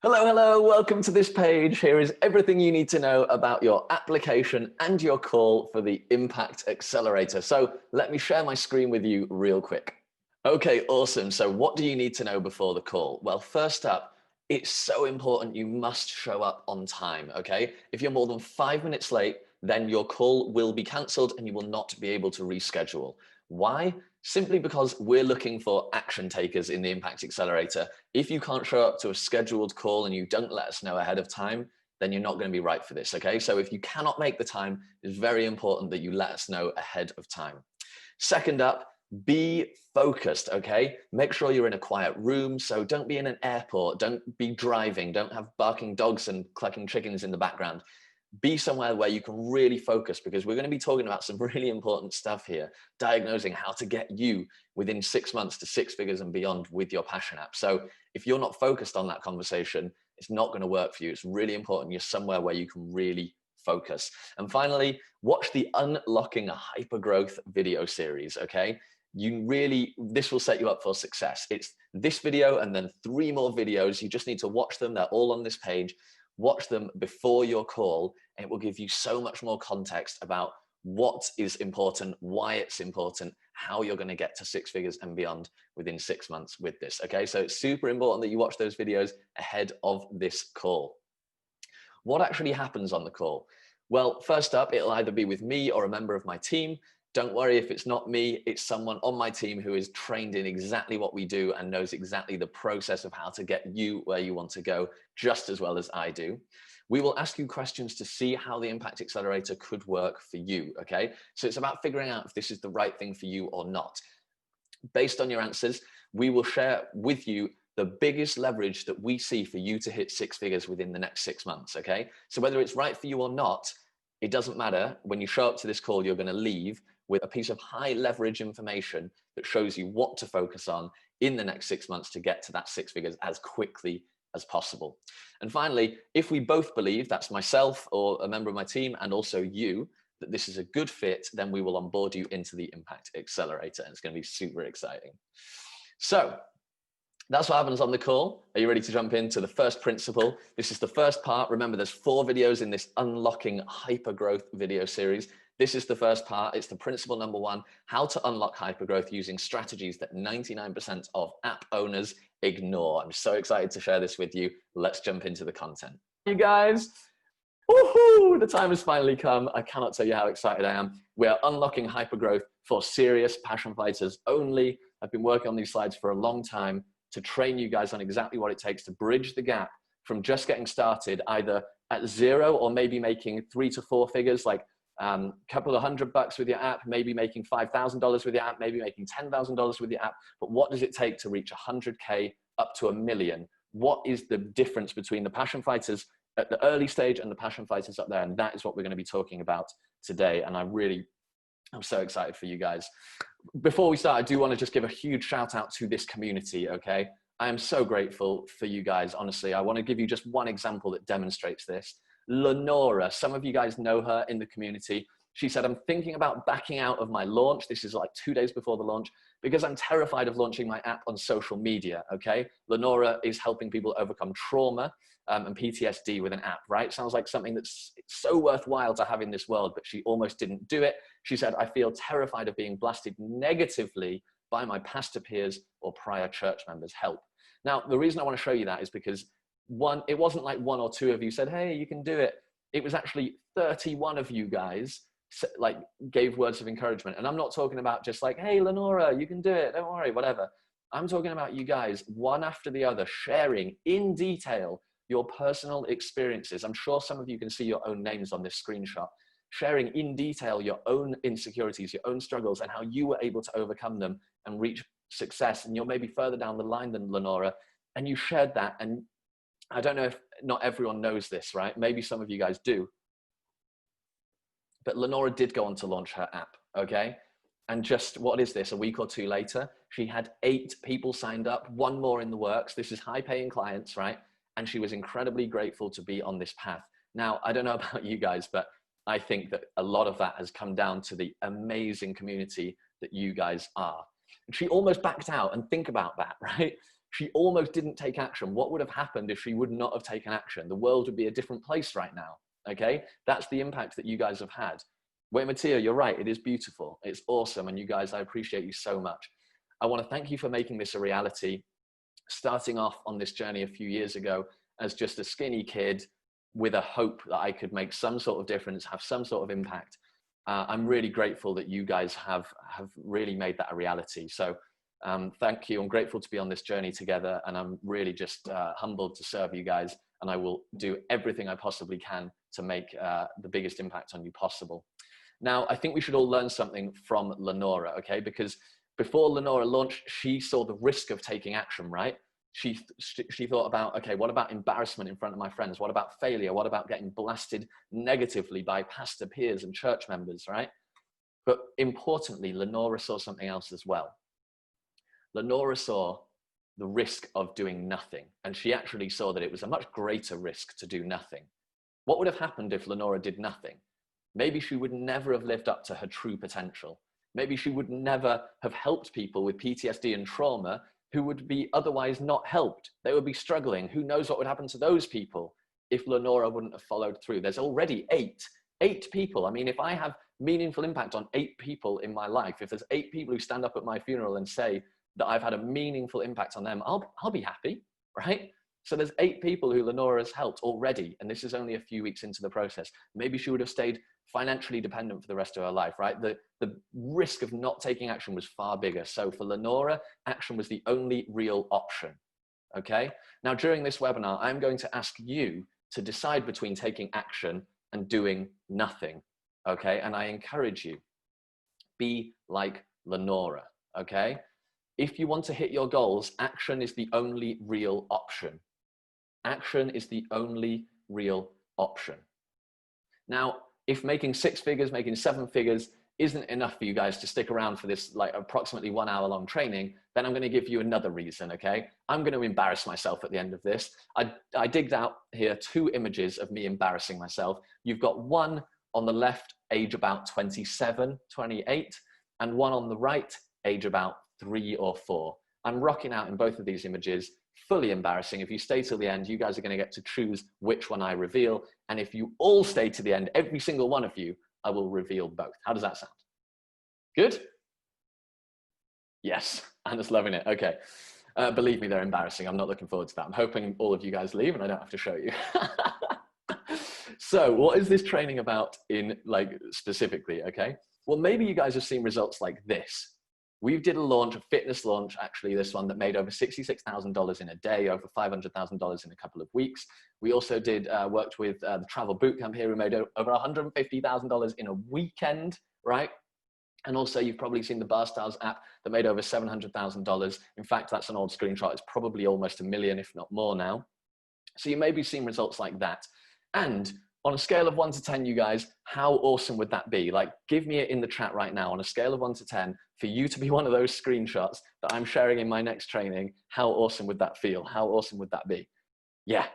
Hello, hello, welcome to this page. Here is everything you need to know about your application and your call for the Impact Accelerator. So let me share my screen with you real quick. Okay, awesome. So what do you need to know before the call? Well, first up, it's so important you must show up on time, okay? If you're more than 5 minutes late, then your call will be cancelled and you will not be able to reschedule. Why? Simply because we're looking for action takers in the Impact Accelerator. If you can't show up to a scheduled call and you don't let us know ahead of time, then you're not going to be right for this, okay? So if you cannot make the time, it's very important that you let us know ahead of time. Second up, be focused, okay? Make sure you're in a quiet room. So don't be in an airport, don't be driving, don't have barking dogs and clucking chickens in the background. Be somewhere where you can really focus, because we're going to be talking about some really important stuff here, diagnosing how to get you within 6 months to six figures and beyond with your Passion app. So if you're not focused on that conversation, it's not going to work for you. It's really important you're somewhere where you can really focus. And finally, watch the Unlocking Hypergrowth video series, okay? This will set you up for success. It's this video and then 3 more videos. You just need to watch them. They're all on this page. Watch them before your call, and it will give you so much more context about what is important, why it's important, how you're going to get to 6 figures and beyond within 6 months with this. Okay, so it's super important that you watch those videos ahead of this call. What actually happens on the call? Well, first up, it'll either be with me or a member of my team. Don't worry if it's not me, it's someone on my team who is trained in exactly what we do and knows exactly the process of how to get you where you want to go just as well as I do. We will ask you questions to see how the Impact Accelerator could work for you, okay? So it's about figuring out if this is the right thing for you or not. Based on your answers, we will share with you the biggest leverage that we see for you to hit 6 figures within the next 6 months, okay? So whether it's right for you or not, it doesn't matter. When you show up to this call, you're going to leave with a piece of high leverage information that shows you what to focus on in the next 6 months to get to that 6 figures as quickly as possible. And finally, if we both believe, that's myself or a member of my team and also you, that this is a good fit, then we will onboard you into the Impact Accelerator, and it's going to be super exciting. So that's what happens on the call. Are you ready to jump into the first principle? This is the first part. Remember, there's 4 videos in this Unlocking Hypergrowth video series. This is the first part. It's the principle number 1, how to unlock hypergrowth using strategies that 99% of app owners ignore. I'm so excited to share this with you. Let's jump into the content. You guys, woohoo, the time has finally come. I cannot tell you how excited I am. We are unlocking hypergrowth for serious passion fighters only. I've been working on these slides for a long time to train you guys on exactly what it takes to bridge the gap from just getting started either at 0 or maybe making 3 to 4 figures, like a couple of $100 with your app, maybe making $5,000 with your app, maybe making $10,000 with your app. But what does it take to reach 100K up to $1 million? What is the difference between the passion fighters at the early stage and the passion fighters up there? And that is what we're going to be talking about today. And I'm so excited for you guys. Before we start, I do want to just give a huge shout out to this community, okay? I am so grateful for you guys, honestly. I want to give you just one example that demonstrates this. Lenora, some of you guys know her in the community. She said, I'm thinking about backing out of my launch. This is like 2 days before the launch because I'm terrified of launching my app on social media, okay? Lenora is helping people overcome trauma and PTSD with an app, right? Sounds like something that's so worthwhile to have in this world, but she almost didn't do it. She said, I feel terrified of being blasted negatively by my pastor peers or prior church members. Help. Now, the reason I want to show you that is because it wasn't like 1 or 2 of you said, hey, you can do it. It was actually 31 of you guys like gave words of encouragement. And I'm not talking about just like, hey, Lenora, you can do it. Don't worry, whatever. I'm talking about you guys, one after the other, sharing in detail your personal experiences. I'm sure some of you can see your own names on this screenshot, sharing in detail your own insecurities, your own struggles, and how you were able to overcome them and reach success. And you're maybe further down the line than Lenora, and you shared that. And I don't know if not everyone knows this, right? Maybe some of you guys do. But Lenora did go on to launch her app, okay? And just, what is this, a week or 2 later, she had 8 people signed up, 1 more in the works. This is high-paying clients, right? And she was incredibly grateful to be on this path. Now, I don't know about you guys, but I think that a lot of that has come down to the amazing community that you guys are. And she almost backed out, and think about that, right? She almost didn't take action. What would have happened if she would not have taken action? The world would be a different place right now. Okay, that's the impact that you guys have had. Wait, Mattia, you're right. It is beautiful. It's awesome. And you guys, I appreciate you so much. I want to thank you for making this a reality. Starting off on this journey a few years ago as just a skinny kid with a hope that I could make some sort of difference, have some sort of impact. I'm really grateful that you guys have really made that a reality. So thank you. I'm grateful to be on this journey together, and I'm really just humbled to serve you guys, and I will do everything I possibly can to make the biggest impact on you possible. Now, I think we should all learn something from Lenora, okay? Because before Lenora launched, she saw the risk of taking action, right? She thought about, okay, what about embarrassment in front of my friends? What about failure? What about getting blasted negatively by pastor peers and church members, right? But importantly, Lenora saw something else as well. Lenora saw the risk of doing nothing. And she actually saw that it was a much greater risk to do nothing. What would have happened if Lenora did nothing? Maybe she would never have lived up to her true potential. Maybe she would never have helped people with PTSD and trauma who would be otherwise not helped. They would be struggling. Who knows what would happen to those people if Lenora wouldn't have followed through? There's already eight people. I mean, if I have meaningful impact on 8 people in my life, if there's 8 people who stand up at my funeral and say that I've had a meaningful impact on them, I'll be happy, right? So there's 8 people who Lenora has helped already, and this is only a few weeks into the process. Maybe she would have stayed financially dependent for the rest of her life, right? The risk of not taking action was far bigger. So for Lenora, action was the only real option, okay? Now, during this webinar, I'm going to ask you to decide between taking action and doing nothing, okay? And I encourage you, be like Lenora, okay? If you want to hit your goals, action is the only real option. Action is the only real option. Now, if making 6 figures, making 7 figures isn't enough for you guys to stick around for this like approximately 1 hour long training, then I'm going to give you another reason, okay? I'm going to embarrass myself at the end of this. I digged out here 2 images of me embarrassing myself. You've got one on the left, age about 27, 28, and one on the right, age about 3 or 4. I'm rocking out in both of these images, fully embarrassing. If you stay till the end, you guys are going to get to choose which one I reveal. And if you all stay to the end, every single one of you, I will reveal both. How does that sound? Good? Yes, Anna's loving it. Okay. Believe me, they're embarrassing. I'm not looking forward to that. I'm hoping all of you guys leave and I don't have to show you. So what is this training about in like specifically? Okay. Well, maybe you guys have seen results like this. We did a launch, a fitness launch, actually this one that made over $66,000 in a day, over $500,000 in a couple of weeks. We also worked with the Travel Bootcamp here, who made over $150,000 in a weekend, right? And also you've probably seen the Bar Styles app that made over $700,000. In fact, that's an old screenshot. It's probably almost $1 million, if not more now. So you may be seeing results like that. And on a scale of 1 to 10, you guys, how awesome would that be? Like, give me it in the chat right now on a scale of 1 to 10 for you to be one of those screenshots that I'm sharing in my next training. How awesome would that feel? How awesome would that be? Yeah,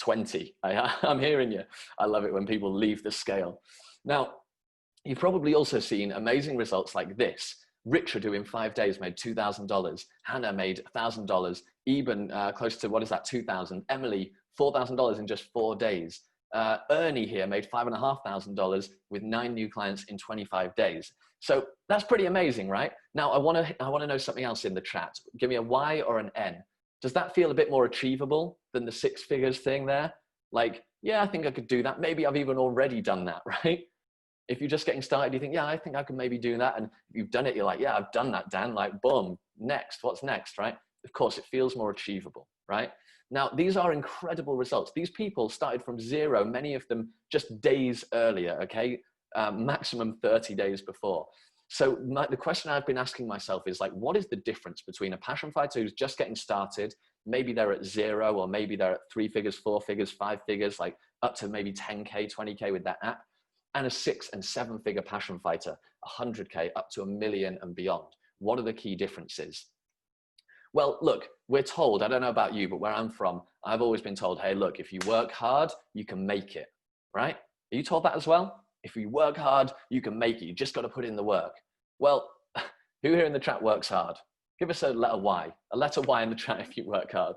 20. I'm hearing you. I love it when people leave the scale. Now, you've probably also seen amazing results like this. Richard, who in 5 days made $2,000. Hannah made $1,000. Eben, close to, what is that, 2,000. Emily, $4,000 in just 4 days. Ernie here made $5,500 with 9 new clients in 25 days. So that's pretty amazing, right? Now I want to know something else in the chat. Give me a Y or an N. Does that feel a bit more achievable than the 6 figures thing there? Like, yeah, I think I could do that. Maybe I've even already done that, right? If you're just getting started, you think, yeah, I think I could maybe do that. And if you've done it, you're like, yeah, I've done that, Dan. Like, boom, next, what's next, right? Of course, it feels more achievable, right? Now, these are incredible results. These people started from 0, many of them just days earlier, okay? Maximum 30 days before. So the question I've been asking myself is like, what is the difference between a passion fighter who's just getting started, maybe they're at 0, or maybe they're at 3 figures, 4 figures, 5 figures, like up to maybe 10K, 20K with that app, and a 6 and 7 figure passion fighter, 100K up to 1 million and beyond? What are the key differences? Well, look, we're told, I don't know about you, but where I'm from, I've always been told, hey, look, if you work hard, you can make it, right? Are you told that as well? If you work hard, you can make it. You just got to put in the work. Well, who here in the chat works hard? Give us a letter Y. A letter Y in the chat if you work hard.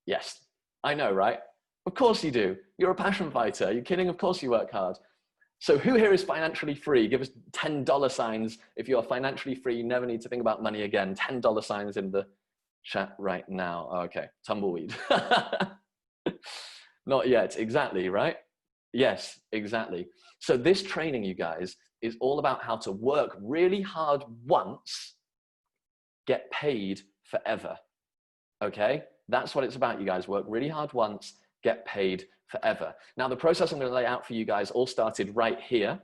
Yes, I know, right? Of course you do. You're a passion fighter. Are you kidding? Of course you work hard. So who here is financially free? Give us $10 signs if you're financially free. You never need to think about money again. $10 signs in the chat right now. Okay, tumbleweed. Not yet, exactly, right? Yes, exactly. So this training, you guys, is all about how to work really hard once, get paid forever, okay? That's what it's about, you guys. Work really hard once, get paid forever. Now, the process I'm going to lay out for you guys all started right here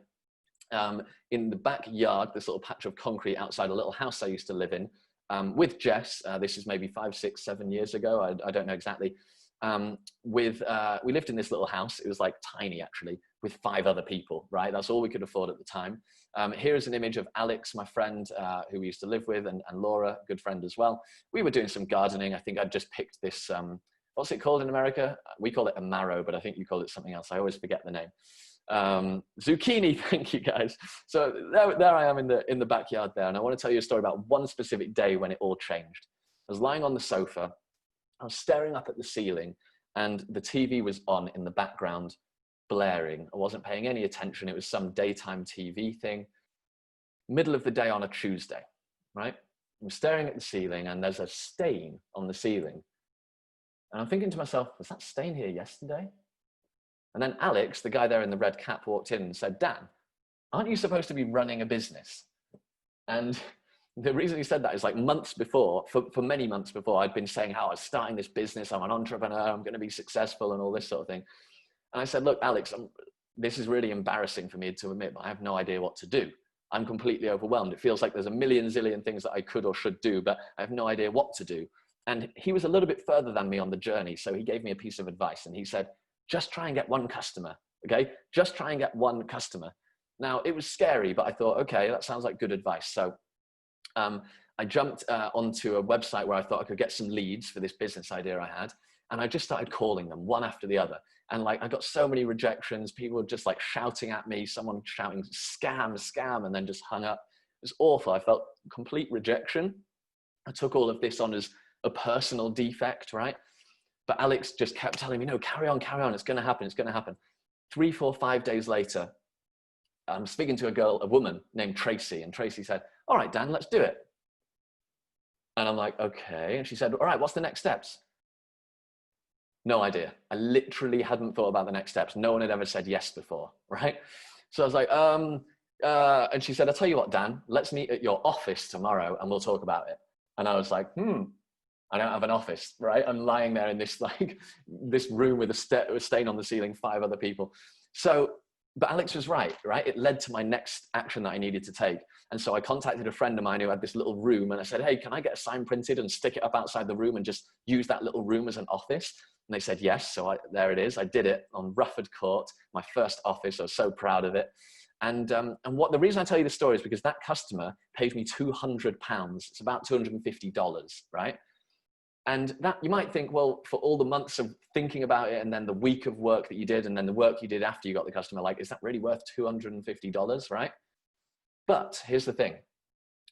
in the backyard, this little patch of concrete outside a little house I used to live in with Jess. This is maybe 5, 6, 7 years ago. I don't know exactly. We lived in this little house. It was like tiny actually, with 5 other people, right? That's all we could afford at the time. Here's an image of Alex, my friend, who we used to live with, and Laura, good friend as well. We were doing some gardening. I think I'd just picked this, what's it called in America? We call it a marrow, but I think you call it something else. I always forget the name. Zucchini, thank you guys. So there I am in the backyard there. And I want to tell you a story about one specific day when it all changed. I was lying on the sofa. I was staring up at the ceiling and the TV was on in the background, blaring. I wasn't paying any attention. It was some daytime TV thing. Middle of the day on a Tuesday, right? I'm staring at the ceiling and there's a stain on the ceiling. And I'm thinking to myself, was that stain here yesterday? And then Alex, the guy there in the red cap, walked in and said, Dan, aren't you supposed to be running a business? And the reason he said that is like months before, for many months before, I'd been saying how I was starting this business, I'm an entrepreneur, I'm going to be successful and all this sort of thing. And I said, look, Alex, this is really embarrassing for me to admit, but I have no idea what to do. I'm completely overwhelmed. It feels like there's a million zillion things that I could or should do, but I have no idea what to do. And he was a little bit further than me on the journey. So he gave me a piece of advice and he said, just try and get one customer, okay? Just try and get one customer. Now, it was scary, but I thought, okay, that sounds like good advice. So I jumped onto a website where I thought I could get some leads for this business idea I had. And I just started calling them one after the other. And like, I got so many rejections. People were just like shouting at me, someone shouting, scam, scam, and then just hung up. It was awful. I felt complete rejection. I took all of this on as a personal defect, right? But Alex just kept telling me, no, carry on, it's going to happen, it's going to happen. 3, 4, 5 days later, I'm speaking to a woman named Tracy, and Tracy said, all right, Dan, let's do it. And I'm like, okay. And she said, all right, what's the next steps? No idea. I literally hadn't thought about the next steps. No one had ever said yes before, right? So I was like, and she said, I'll tell you what, Dan, let's meet at your office tomorrow and we'll talk about it. And I was like, I don't have an office, right? I'm lying there in this this room with a stain on the ceiling, 5 other people. So, but Alex was right? It led to my next action that I needed to take. And so I contacted a friend of mine who had this little room and I said, hey, can I get a sign printed and stick it up outside the room and just use that little room as an office? And they said, yes. So there it is. I did it on Rufford Court, my first office. I was so proud of it. And the reason I tell you the story is because that customer paid me £200. It's about $250, right? And that you might think, well, for all the months of thinking about it and then the week of work that you did and then the work you did after you got the customer, like, is that really worth $250, right? But here's the thing.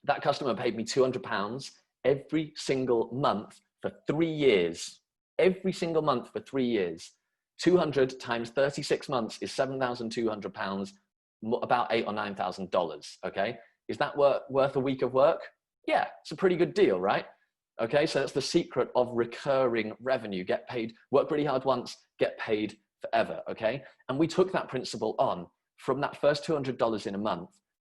That customer paid me £200 every single month for 3 years. Every single month for 3 years. 200 times 36 months is £7,200, about $8,000 or $9,000, okay? Is that worth a week of work? Yeah, it's a pretty good deal, right? Okay, so that's the secret of recurring revenue. Get paid, work really hard once, get paid forever, okay? And we took that principle on from that first $200 in a month.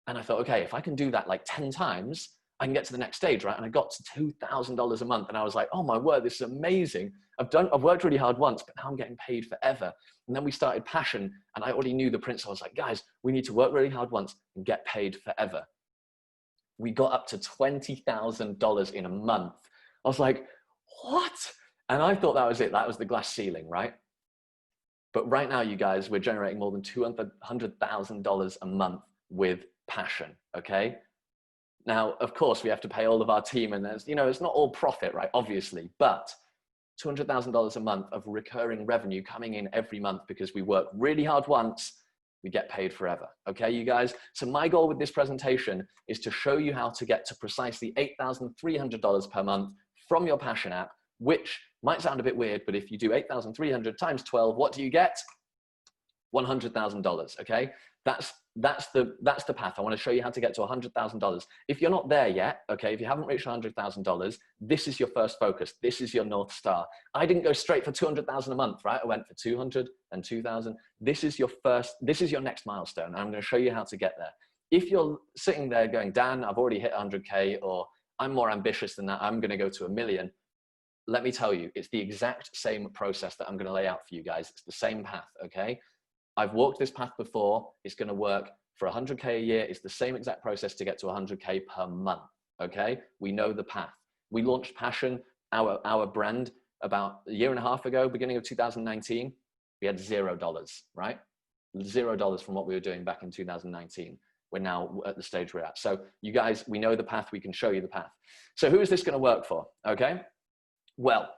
And I thought, okay, if I can do that like 10 times, I can get to the next stage, right? And I got to $2,000 a month. And I was like, oh my word, this is amazing. I've worked really hard once, but now I'm getting paid forever. And then we started Passion and I already knew the principle. I was like, guys, we need to work really hard once and get paid forever. We got up to $20,000 in a month. I was like, what? And I thought that was it. That was the glass ceiling, right? But right now, you guys, we're generating more than $200,000 a month with Passion, okay? Now, of course, we have to pay all of our team and there's, it's not all profit, right? Obviously, but $200,000 a month of recurring revenue coming in every month because we work really hard once we get paid forever. Okay, you guys? So my goal with this presentation is to show you how to get to precisely $8,300 per month from your Passion app, which might sound a bit weird, but if you do 8,300 times 12, what do you get? $100,000, okay? That's the path. I want to show you how to get to $100,000. If you're not there yet, okay, if you haven't reached $100,000, this is your first focus. This is your North Star. I didn't go straight for 200,000 a month, right? I went for 200 and 2,000. This is your next milestone. I'm going to show you how to get there. If you're sitting there going, Dan, I've already hit 100K, or I'm more ambitious than that, I'm going to go to 1 million. Let me tell you, it's the exact same process that I'm going to lay out for you guys. It's the same path, okay? I've walked this path before. It's going to work for 100K a year. It's the same exact process to get to 100K per month. Okay. We know the path. We launched Passion, our brand, about a year and a half ago, beginning of 2019. We had $0, right? $0 from what we were doing back in 2019. We're now at the stage we're at. So you guys, we know the path. We can show you the path. So who is this going to work for? Okay. Well,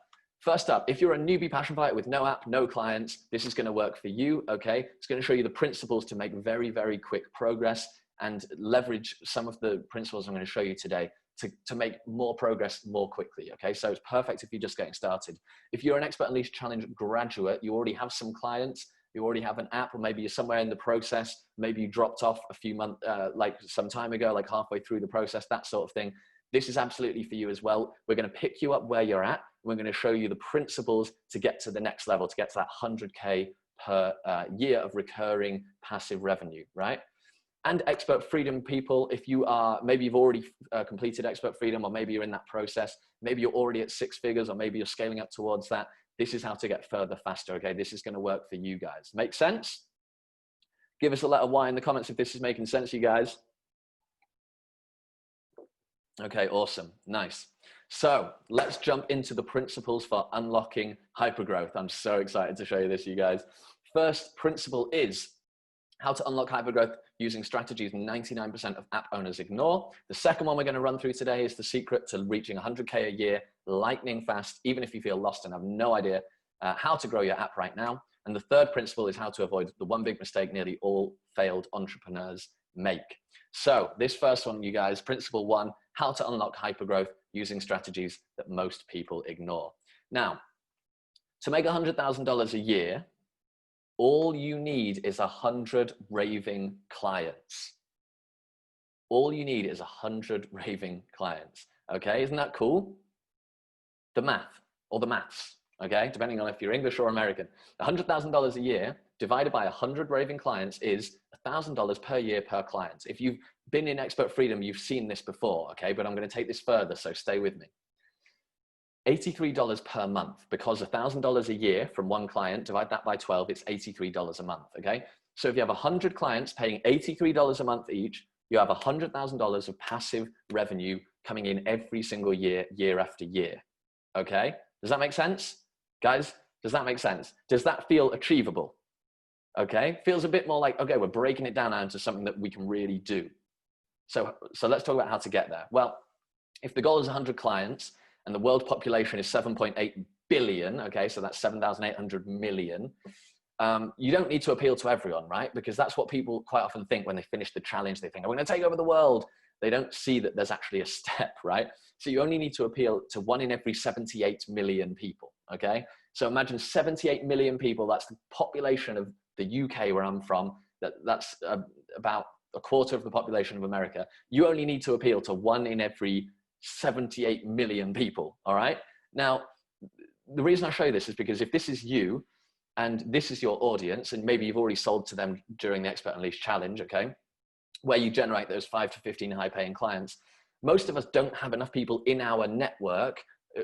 first up, if you're a newbie passion fighter with no app, no clients, this is going to work for you, okay? It's going to show you the principles to make very, very quick progress and leverage some of the principles I'm going to show you today to make more progress more quickly, okay? So it's perfect if you're just getting started. If you're an Expert Unleashed Challenge graduate, you already have some clients, you already have an app, or maybe you're somewhere in the process, maybe you dropped off a few months, like some time ago, like halfway through the process, that sort of thing. This is absolutely for you as well. We're going to pick you up where you're at. We're going to show you the principles to get to the next level, to get to that 100K per year of recurring passive revenue, right? And Expert Freedom people, if you are, maybe you've already completed Expert Freedom, or maybe you're in that process, maybe you're already at 6 figures, or maybe you're scaling up towards that. This is how to get further faster, okay? This is going to work for you guys. Make sense? Give us a letter Y in the comments if this is making sense, you guys. Okay, awesome, nice. So let's jump into the principles for unlocking hypergrowth. I'm so excited to show you this, you guys. First principle is how to unlock hypergrowth using strategies 99% of app owners ignore. The second one we're going to run through today is the secret to reaching 100K a year, lightning fast, even if you feel lost and have no idea how to grow your app right now. And the third principle is how to avoid the one big mistake nearly all failed entrepreneurs make. So this first one, you guys, principle 1, how to unlock hypergrowth using strategies that most people ignore. Now, to make $100,000 a year, all you need is 100 raving clients. All you need is 100 raving clients. Okay, isn't that cool? The math, or the maths, okay, depending on if you're English or American. $100,000 a year divided by 100 raving clients is $1,000 per year per client. If you've been in Expert Freedom, you've seen this before, okay, but I'm going to take this further, so stay with me. $83 per month, because $1,000 a year from one client, divide that by 12, it's $83 a month, okay? So if you have 100 clients paying $83 a month each, you have $100,000 of passive revenue coming in every single year, year after year, okay? Does that make sense? Guys, does that make sense? Does that feel achievable? Okay, feels a bit more like, okay, we're breaking it down now into something that we can really do. So let's talk about how to get there. Well, if the goal is 100 clients and the world population is 7.8 billion, okay, so that's 7,800 million, you don't need to appeal to everyone, right? Because that's what people quite often think when they finish the challenge. They think, I'm going to take over the world. They don't see that there's actually a step, right? So you only need to appeal to 1 in every 78 million people, okay? So imagine 78 million people, that's the population of the UK where I'm from, that's about a quarter of the population of America. You only need to appeal to 1 in every 78 million people, all right? Now, the reason I show you this is because if this is you and this is your audience, and maybe you've already sold to them during the Expert Unleashed Challenge, okay, where you generate those 5 to 15 high-paying clients, most of us don't have enough people in our network,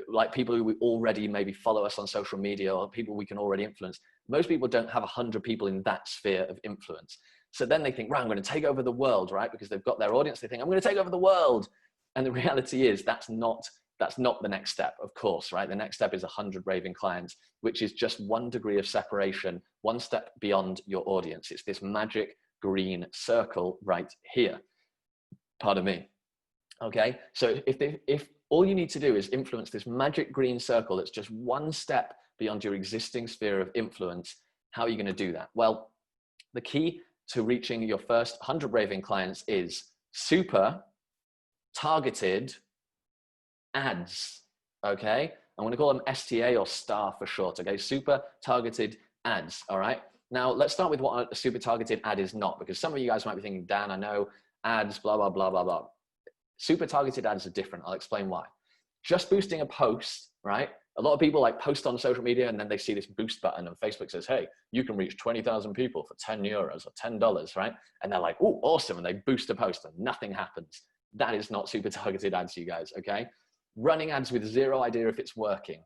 like people who we already maybe follow us on social media or people we can already influence. Most people don't have 100 people in that sphere of influence. So then they think, right, I'm going to take over the world, right? Because they've got their audience. They think, I'm going to take over the world. And the reality is that's not the next step, of course, right? The next step is 100 raving clients, which is just 1 degree of separation, 1 step beyond your audience. It's this magic green circle right here. Pardon me. Okay, so if all you need to do is influence this magic green circle that's just 1 step beyond your existing sphere of influence, how are you going to do that? Well, the key to reaching your first 100 raving clients is super targeted ads, okay? I'm gonna call them STA or STAR for short, okay? Super targeted ads, all right? Now, let's start with what a super targeted ad is not, because some of you guys might be thinking, Dan, I know ads, blah, blah, blah, blah, blah. Super targeted ads are different. I'll explain why. Just boosting a post, right? A lot of people like post on social media and then they see this boost button and Facebook says, hey, you can reach 20,000 people for 10 euros or $10, right? And they're like, oh, awesome. And they boost a post and nothing happens. That is not super targeted ads, you guys, okay? Running ads with zero idea if it's working.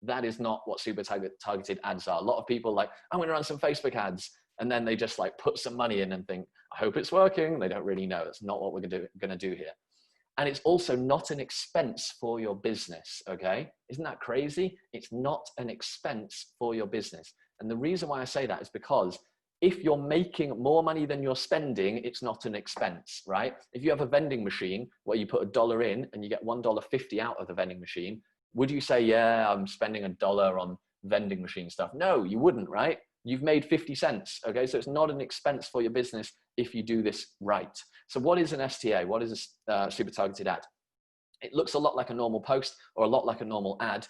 That is not what super targeted ads are. A lot of people like, I'm going to run some Facebook ads. And then they just like put some money in and think, I hope it's working. They don't really know. That's not what we're going to do here. And it's also not an expense for your business, okay? Isn't that crazy? It's not an expense for your business. And the reason why I say that is because if you're making more money than you're spending, it's not an expense, right? If you have a vending machine where you put $1 in and you get $1.50 out of the vending machine, would you say, yeah, I'm spending $1 on vending machine stuff? No, you wouldn't, right? You've made 50 cents, okay? So it's not an expense for your business if you do this right. So what is an STA? What is a super targeted ad? It looks a lot like a normal post or a lot like a normal ad.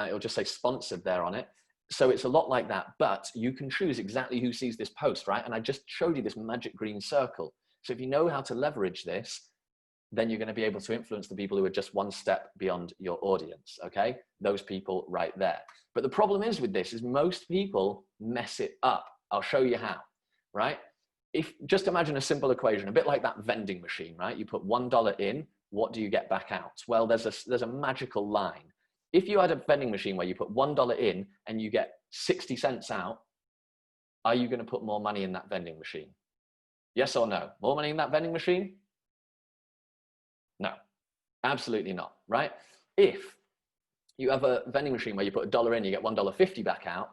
It'll just say sponsored there on it. So it's a lot like that, but you can choose exactly who sees this post, right? And I just showed you this magic green circle. So if you know how to leverage this, then you're going to be able to influence the people who are just one step beyond your audience, okay? Those people right there. But the problem is with this is most people mess it up. I'll show you how, right? If just imagine a simple equation, a bit like that vending machine, right? You put $1 in, what do you get back out? Well, there's a magical line. If you had a vending machine where you put $1 in and you get 60 cents out, are you going to put more money in that vending machine? Yes or no? More money in that vending machine? No, absolutely not, right? If you have a vending machine where you put $1 in, you get $1.50 back out,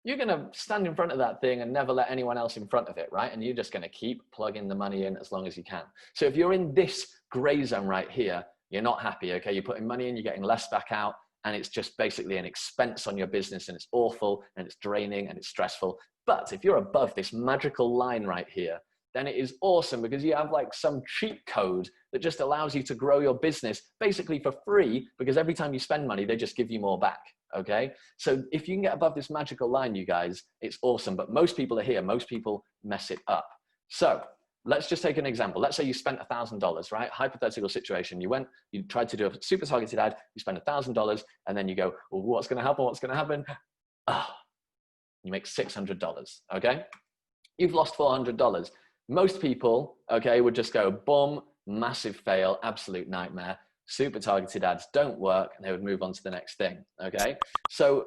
you're going to stand in front of that thing and never let anyone else in front of it, right? And you're just going to keep plugging the money in as long as you can. So if you're in this gray zone right here, you're not happy, okay? You're putting money in, you're getting less back out, and it's just basically an expense on your business, and it's awful, and it's draining, and it's stressful. But if you're above this magical line right here, then it is awesome because you have like some cheat code that just allows you to grow your business basically for free, because every time you spend money, they just give you more back, okay? So if you can get above this magical line, you guys, it's awesome. But most people are here. Most people mess it up. So let's just take an example. Let's say you spent $1,000, right? Hypothetical situation. You tried to do a super targeted ad, you spend $1,000, and then you go, well, what's going to happen? What's going to happen? You make $600, okay? You've lost $400. Most people, okay, would just go, boom, massive fail, absolute nightmare. Super targeted ads don't work, and they would move on to the next thing, okay? So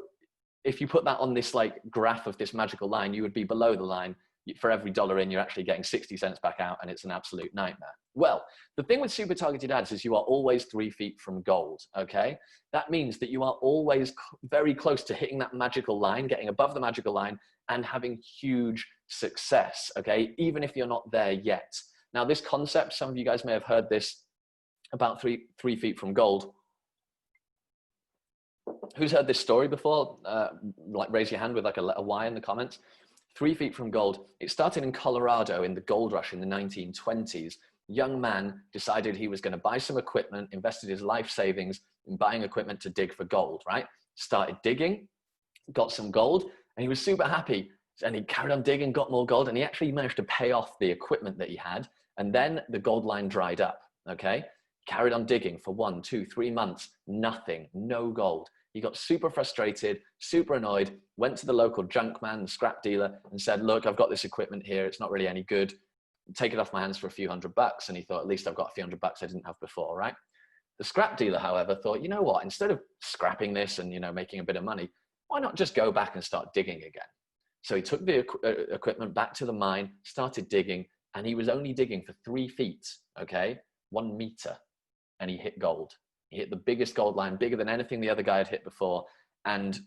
if you put that on this like graph of this magical line, you would be below the line. For every $1 in, you're actually getting 60 cents back out, and it's an absolute nightmare. Well, the thing with super targeted ads is you are always 3 feet from gold, okay? That means that you are always very close to hitting that magical line, getting above the magical line, and having huge success, okay? Even if you're not there yet. Now, this concept, some of you guys may have heard this about three feet from gold. Who's heard this story before? Like raise your hand with like a letter Y in the comments. 3 feet from gold. It started in Colorado in the gold rush in the 1920s. Young man decided he was going to buy some equipment, invested his life savings in buying equipment to dig for gold, right? Started digging, got some gold, and he was super happy. And he carried on digging, got more gold, and he actually managed to pay off the equipment that he had. And then the gold line dried up, okay? Carried on digging for 1, 2, 3 months, nothing, no gold. He got super frustrated, super annoyed, went to the local junk man, the scrap dealer, and said, look, I've got this equipment here. It's not really any good. Take it off my hands for a few $100. And he thought, at least I've got a few $100 I didn't have before, right? The scrap dealer, however, thought, you know what? Instead of scrapping this and, making a bit of money, why not just go back and start digging again? So he took the equipment back to the mine, started digging, and he was only digging for 3 feet, okay? 1 meter, and he hit gold. He hit the biggest gold line, bigger than anything the other guy had hit before, and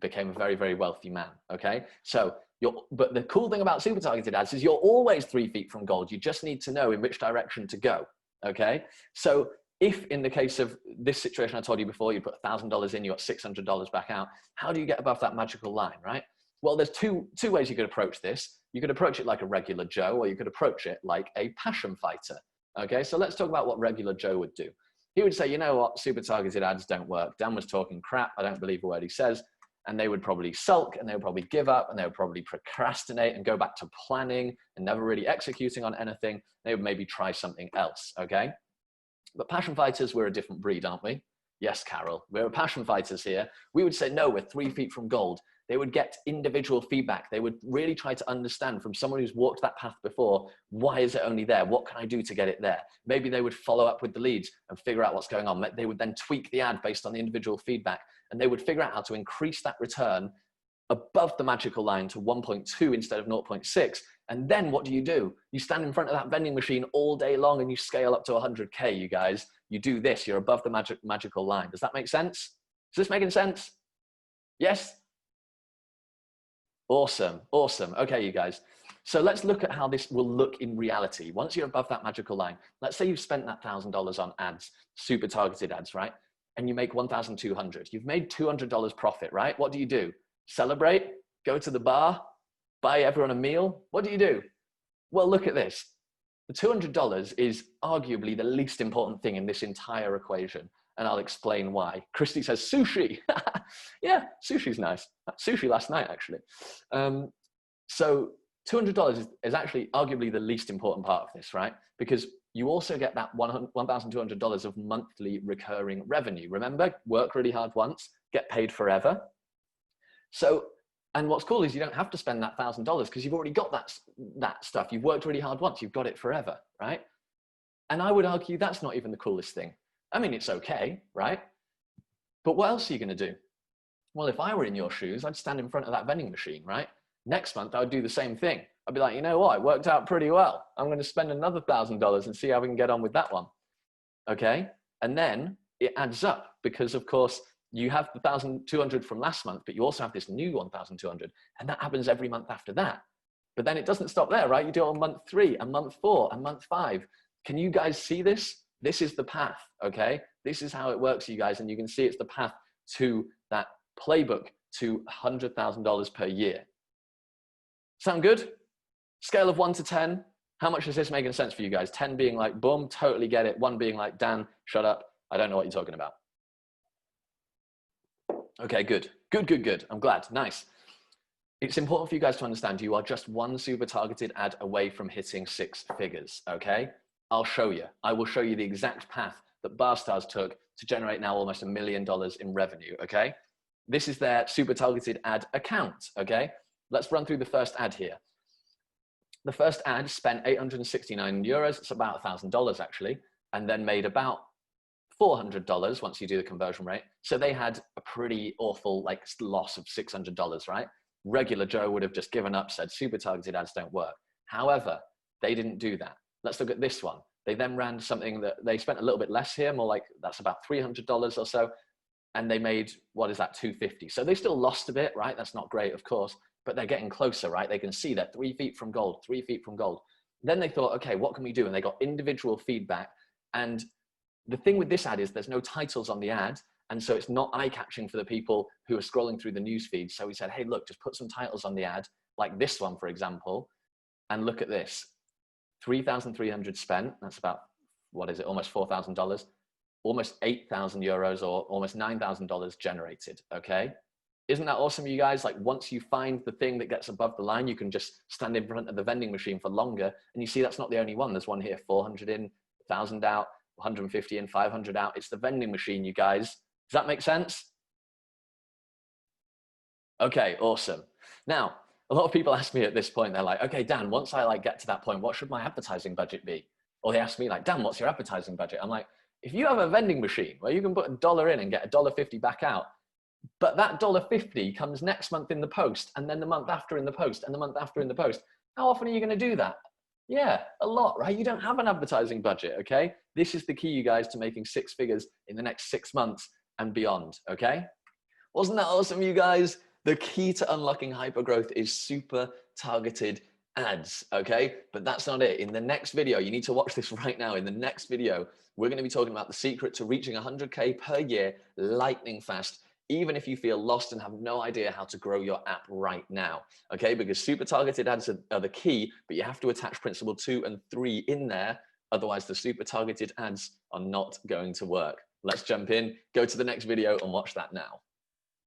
became a very, very wealthy man, okay? So, but the cool thing about super targeted ads is you're always 3 feet from gold. You just need to know in which direction to go, okay? So if in the case of this situation I told you before, you put $1,000 in, you got $600 back out, how do you get above that magical line, right? Well, there's two ways you could approach this. You could approach it like a regular Joe, or you could approach it like a passion fighter. Okay, so let's talk about what regular Joe would do. He would say, you know what, super targeted ads don't work. Dan was talking crap. I don't believe a word he says. And they would probably sulk, and they would probably give up, and they would probably procrastinate and go back to planning and never really executing on anything. They would maybe try something else, okay? But passion fighters, we're a different breed, aren't we? Yes, Carol, we're passion fighters here. We would say, no, we're 3 feet from gold. They would get individual feedback. They would really try to understand from someone who's walked that path before, why is it only there? What can I do to get it there? Maybe they would follow up with the leads and figure out what's going on. They would then tweak the ad based on the individual feedback, and they would figure out how to increase that return above the magical line to 1.2 instead of 0.6. And then what do? You stand in front of that vending machine all day long and you scale up to 100K, you guys. You do this, you're above the magical line. Does that make sense? Is this making sense? Yes? Awesome, awesome. Okay, you guys. So let's look at how this will look in reality. Once you're above that magical line, let's say you've spent that $1,000 on ads, super targeted ads, right? And you make $1,200. You've made $200 profit, right? What do? Celebrate, go to the bar, buy everyone a meal. What do? Well, look at this. The $200 is arguably the least important thing in this entire equation. And I'll explain why. Christy says sushi. Yeah, sushi's nice. Sushi last night, actually. So $200 is actually arguably the least important part of this, right? Because you also get that $1,200 of monthly recurring revenue. Remember, work really hard once, get paid forever. So, and what's cool is you don't have to spend that $1,000 because you've already got that stuff. You've worked really hard once, you've got it forever, right? And I would argue that's not even the coolest thing. I mean, it's okay, right? But what else are you going to do? Well, if I were in your shoes, I'd stand in front of that vending machine, right? Next month, I would do the same thing. I'd be like, you know what? It worked out pretty well. I'm going to spend another $1,000 and see how we can get on with that one. Okay? And then it adds up because, of course, you have the 1,200 from last month, but you also have this new 1,200. And that happens every month after that. But then it doesn't stop there, right? You do it on month 3 and month 4 and month 5. Can you guys see this? This is the path, okay? This is how it works, you guys. And you can see it's the path to that playbook to $100,000 per year. Sound good? Scale of 1 to 10. How much is this making sense for you guys? 10 being like, boom, totally get it. 1 being like, Dan, shut up. I don't know what you're talking about. Okay, good. Good. I'm glad. Nice. It's important for you guys to understand you are just one super targeted ad away from hitting 6 figures, okay? I'll show you. I will show you the exact path that BarStars took to generate now almost $1 million in revenue, okay? This is their super targeted ad account, okay? Let's run through the first ad here. The first ad spent 869 euros. It's about $1,000 actually, and then made about $400 once you do the conversion rate. So they had a pretty awful loss of $600, right? Regular Joe would have just given up, said super targeted ads don't work. However, they didn't do that. Let's look at this one. They then ran something that they spent a little bit less here, more like that's about $300 or so. And they made, what is that, $250. So they still lost a bit, right? That's not great, of course, but they're getting closer, right? They can see that 3 feet from gold, 3 feet from gold. Then they thought, okay, what can we do? And they got individual feedback. And the thing with this ad is there's no titles on the ad. And so it's not eye-catching for the people who are scrolling through the news feed. So we said, hey, look, just put some titles on the ad, like this one, for example, and look at this. 3,300 spent. That's about, what is it? Almost $4,000, almost 8,000 euros or almost $9,000 generated. Okay. Isn't that awesome, you guys? Like once you find the thing that gets above the line, you can just stand in front of the vending machine for longer. And you see, that's not the only one. There's one here, 400 in, 1,000 out, 150 in, 500 out. It's the vending machine, you guys. Does that make sense? Okay, awesome. Now, a lot of people ask me at this point, they're like, okay, Dan, once I get to that point, what should my advertising budget be? Or they ask me like, Dan, what's your advertising budget? I'm like, if you have a vending machine where you can put $1 in and get $1.50 back out, but that $1.50 comes next month in the post, and then the month after in the post, and the month after in the post, how often are you going to do that? Yeah, a lot, right? You don't have an advertising budget, okay? This is the key, you guys, to making 6 figures in the next 6 months and beyond, okay? Wasn't that awesome, you guys? The key to unlocking hypergrowth is super targeted ads, okay? But that's not it. In the next video, you need to watch this right now. In the next video, we're going to be talking about the secret to reaching 100K per year lightning fast even if you feel lost and have no idea how to grow your app right now, okay? Because super targeted ads are the key, but you have to attach principle 2 and 3 in there. Otherwise, the super targeted ads are not going to work. Let's jump in, go to the next video and watch that now.